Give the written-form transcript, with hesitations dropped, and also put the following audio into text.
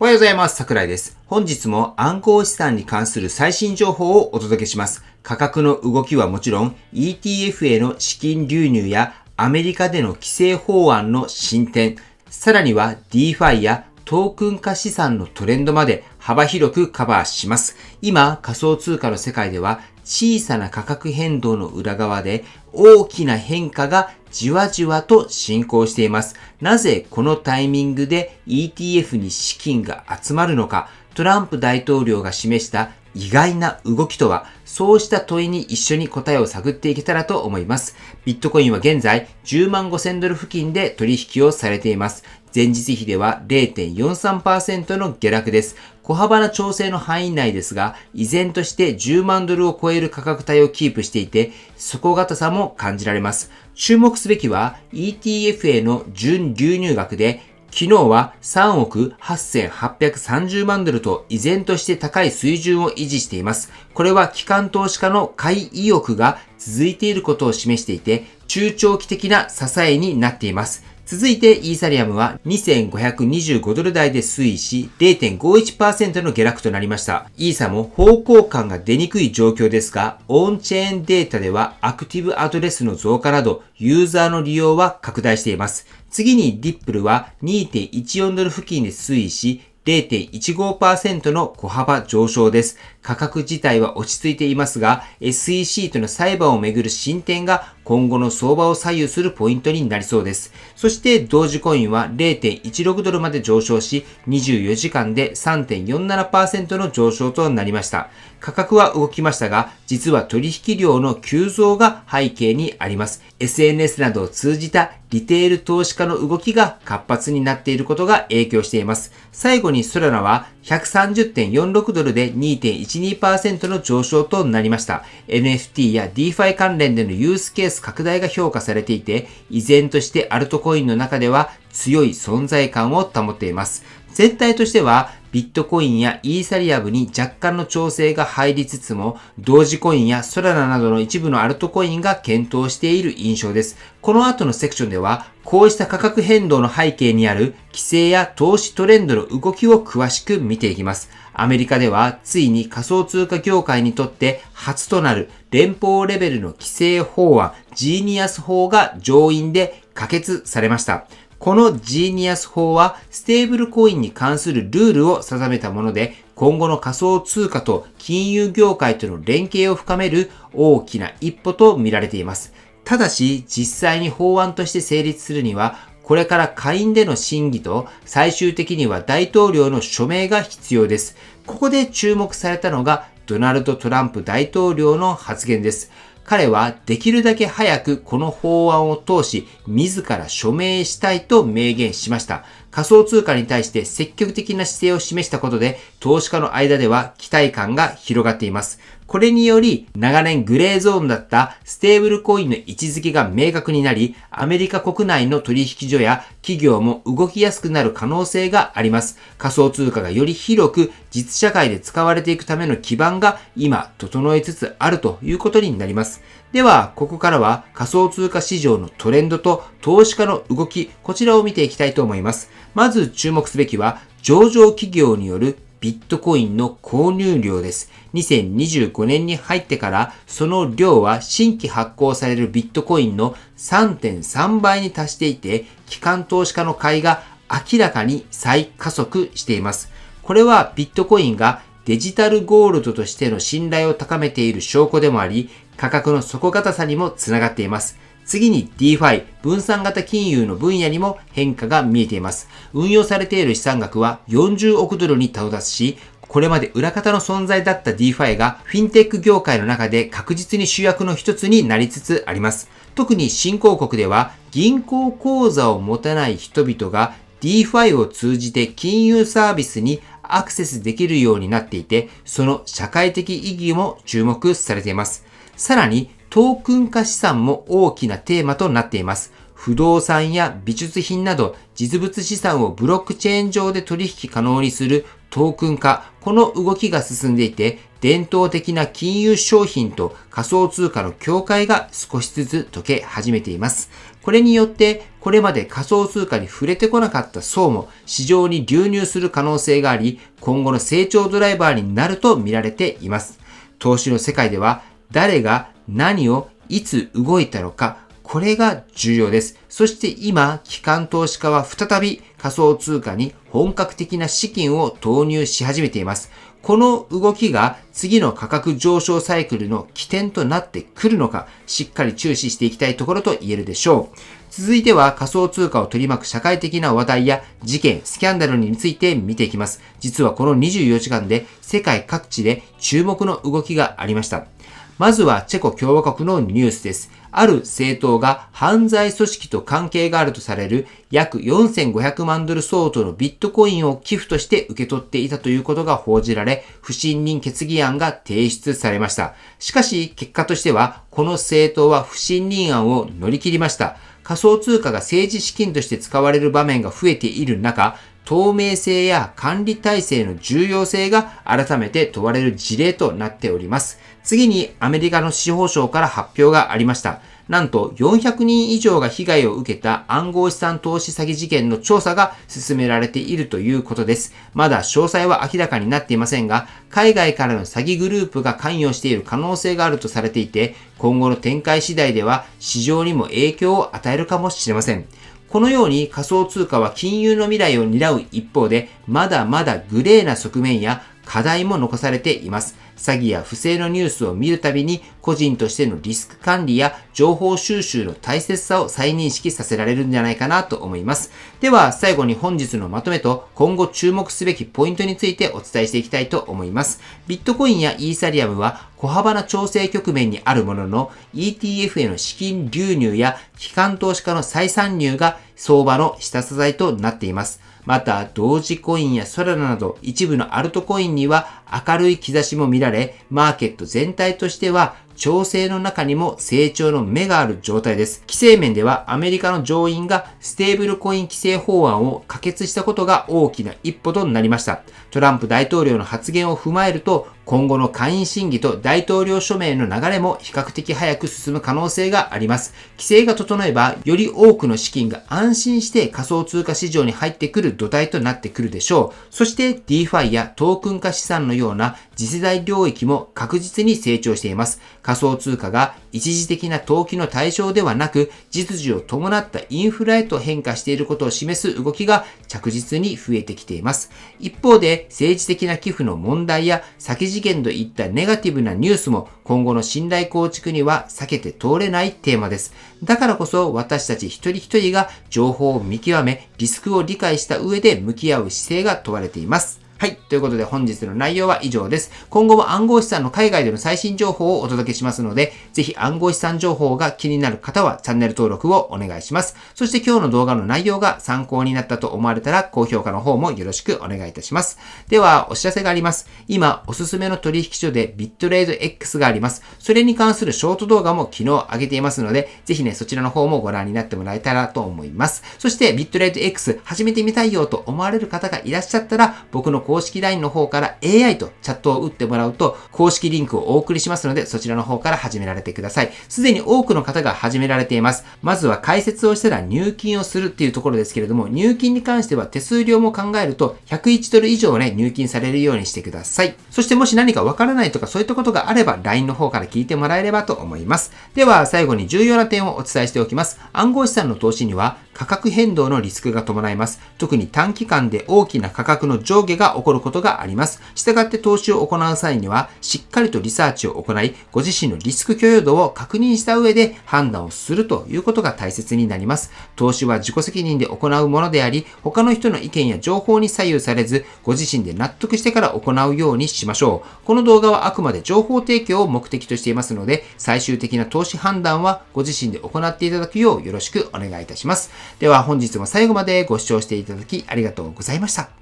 おはようございます。桜井です。本日も暗号資産に関する最新情報をお届けします。価格の動きはもちろん ETF への資金流入やアメリカでの規制法案の進展、さらには DeFi やトークン化資産のトレンドまで幅広くカバーします。今、仮想通貨の世界では小さな価格変動の裏側で大きな変化がじわじわと進行しています。なぜこのタイミングで ETF に資金が集まるのか、トランプ大統領が示した意外な動きとは、そうした問いに一緒に答えを探っていけたらと思います。ビットコインは現在10万5000ドル付近で取引をされています。前日比では 0.43% の下落です。小幅な調整の範囲内ですが、依然として10万ドルを超える価格帯をキープしていて、底堅さも感じられます。注目すべきは ETF への純流入額で、昨日は3億8830万ドルと依然として高い水準を維持しています。これは機関投資家の買い意欲が続いていることを示していて、中長期的な支えになっています。続いてイーサリアムは2525ドル台で推移し 0.51% の下落となりました。イーサも方向感が出にくい状況ですが、オンチェーンデータではアクティブアドレスの増加などユーザーの利用は拡大しています。次にリップルは 2.14 ドル付近で推移し 0.15% の小幅上昇です。価格自体は落ち着いていますが、SEC との裁判をめぐる進展が今後の相場を左右するポイントになりそうです。そして同時コインは 0.16 ドルまで上昇し、24時間で 3.47% の上昇となりました。価格は動きましたが、実は取引量の急増が背景にあります。SNS などを通じたリテール投資家の動きが活発になっていることが影響しています。最後にソラナは 130.46 ドルで 2.12% の上昇となりました。NFT や DeFi 関連でのユースケース拡大が評価されていて、依然としてアルトコインの中では強い存在感を保っています。全体としてはビットコインやイーサリアムに若干の調整が入りつつも、同時コインやソラナなどの一部のアルトコインが検討している印象です。この後のセクションでは、こうした価格変動の背景にある規制や投資トレンドの動きを詳しく見ていきます。アメリカではついに仮想通貨業界にとって初となる連邦レベルの規制法案ジーニアス法が上院で可決されました。このジーニアス法はステーブルコインに関するルールを定めたもので、今後の仮想通貨と金融業界との連携を深める大きな一歩と見られています。ただし、実際に法案として成立するには、これから下院での審議と最終的には大統領の署名が必要です。ここで注目されたのがドナルド・トランプ大統領の発言です。彼はできるだけ早くこの法案を通し、自ら署名したいと明言しました。仮想通貨に対して積極的な姿勢を示したことで、投資家の間では期待感が広がっています。これにより、長年グレーゾーンだったステーブルコインの位置づけが明確になり、アメリカ国内の取引所や企業も動きやすくなる可能性があります。仮想通貨がより広く実社会で使われていくための基盤が今整えつつあるということになります。では、ここからは仮想通貨市場のトレンドと投資家の動き、こちらを見ていきたいと思います。まず注目すべきは、上場企業によるビットコインの購入量です。2025年に入ってからその量は新規発行されるビットコインの 3.3 倍に達していて、機関投資家の買いが明らかに再加速しています。これはビットコインがデジタルゴールドとしての信頼を高めている証拠でもあり、価格の底堅さにもつながっています。次に DeFi、分散型金融の分野にも変化が見えています。運用されている資産額は40億ドルに到達し、これまで裏方の存在だった DeFi がフィンテック業界の中で確実に主役の一つになりつつあります。特に新興国では銀行口座を持たない人々が DeFi を通じて金融サービスにアクセスできるようになっていて、その社会的意義も注目されています。さらにトークン化資産も大きなテーマとなっています。不動産や美術品など実物資産をブロックチェーン上で取引可能にするトークン化、この動きが進んでいて、伝統的な金融商品と仮想通貨の境界が少しずつ解け始めています。これによって、これまで仮想通貨に触れてこなかった層も市場に流入する可能性があり、今後の成長ドライバーになると見られています。投資の世界では、誰が何をいつ動いたのか、これが重要です。そして今、機関投資家は再び仮想通貨に本格的な資金を投入し始めています。この動きが次の価格上昇サイクルの起点となってくるのか、しっかり注視していきたいところと言えるでしょう。続いては仮想通貨を取り巻く社会的な話題や事件、スキャンダルについて見ていきます。実はこの24時間で世界各地で注目の動きがありました。まずはチェコ共和国のニュースです。ある政党が犯罪組織と関係があるとされる約4500万ドル相当のビットコインを寄付として受け取っていたということが報じられ、不信任決議案が提出されました。しかし結果としては、この政党は不信任案を乗り切りました。仮想通貨が政治資金として使われる場面が増えている中、透明性や管理体制の重要性が改めて問われる事例となっております。次にアメリカの司法省から発表がありました。なんと400人以上が被害を受けた暗号資産投資詐欺事件の調査が進められているということです。まだ詳細は明らかになっていませんが、海外からの詐欺グループが関与している可能性があるとされていて、今後の展開次第では市場にも影響を与えるかもしれません。このように仮想通貨は金融の未来を担う一方で、まだまだグレーな側面や課題も残されています。詐欺や不正のニュースを見るたびに、個人としてのリスク管理や情報収集の大切さを再認識させられるんじゃないかなと思います。では、最後に本日のまとめと今後注目すべきポイントについてお伝えしていきたいと思います。ビットコインやイーサリアムは小幅な調整局面にあるものの、ETF への資金流入や機関投資家の再参入が相場の下支えとなっています。また、同時コインやソラナなど一部のアルトコインには明るい兆しも見られ、マーケット全体としては調整の中にも成長の芽がある状態です。規制面ではアメリカの上院がステーブルコイン規制法案を可決したことが大きな一歩となりました。トランプ大統領の発言を踏まえると、今後の下院審議と大統領署名の流れも比較的早く進む可能性があります。規制が整えば、より多くの資金が安心して仮想通貨市場に入ってくる土台となってくるでしょう。そして DeFi やトークン化資産のような次世代領域も確実に成長しています。仮想通貨が一時的な投機の対象ではなく、実需を伴ったインフラへと変化していることを示す動きが着実に増えてきています。一方で、政治的な寄付の問題や先事件といったネガティブなニュースも今後の信頼構築には避けて通れないテーマです。だからこそ私たち一人一人が情報を見極め、リスクを理解した上で向き合う姿勢が問われています。はい。ということで本日の内容は以上です。今後も暗号資産の海外での最新情報をお届けしますので、ぜひ暗号資産情報が気になる方はチャンネル登録をお願いします。そして今日の動画の内容が参考になったと思われたら高評価の方もよろしくお願いいたします。では、お知らせがあります。今、おすすめの取引所でビットレード X があります。それに関するショート動画も昨日上げていますので、ぜひね、そちらの方もご覧になってもらえたらと思います。そしてビットレード X 始めてみたいよと思われる方がいらっしゃったら、僕の公式 LINE の方から AI とチャットを打ってもらうと公式リンクをお送りしますので、そちらの方から始められてください。すでに多くの方が始められています。まずは解説をしたら入金をするっていうところですけれども、入金に関しては手数料も考えると101ドル以上ね、入金されるようにしてください。そしてもし何かわからないとかそういったことがあれば LINE の方から聞いてもらえればと思います。では最後に重要な点をお伝えしておきます。暗号資産の投資には価格変動のリスクが伴います。特に短期間で大きな価格の上下が起こることがあります。したがって投資を行う際には、しっかりとリサーチを行い、ご自身のリスク許容度を確認した上で判断をするということが大切になります。投資は自己責任で行うものであり、他の人の意見や情報に左右されず、ご自身で納得してから行うようにしましょう。この動画はあくまで情報提供を目的としていますので、最終的な投資判断はご自身で行っていただくようよろしくお願いいたします。では本日も最後までご視聴していただきありがとうございました。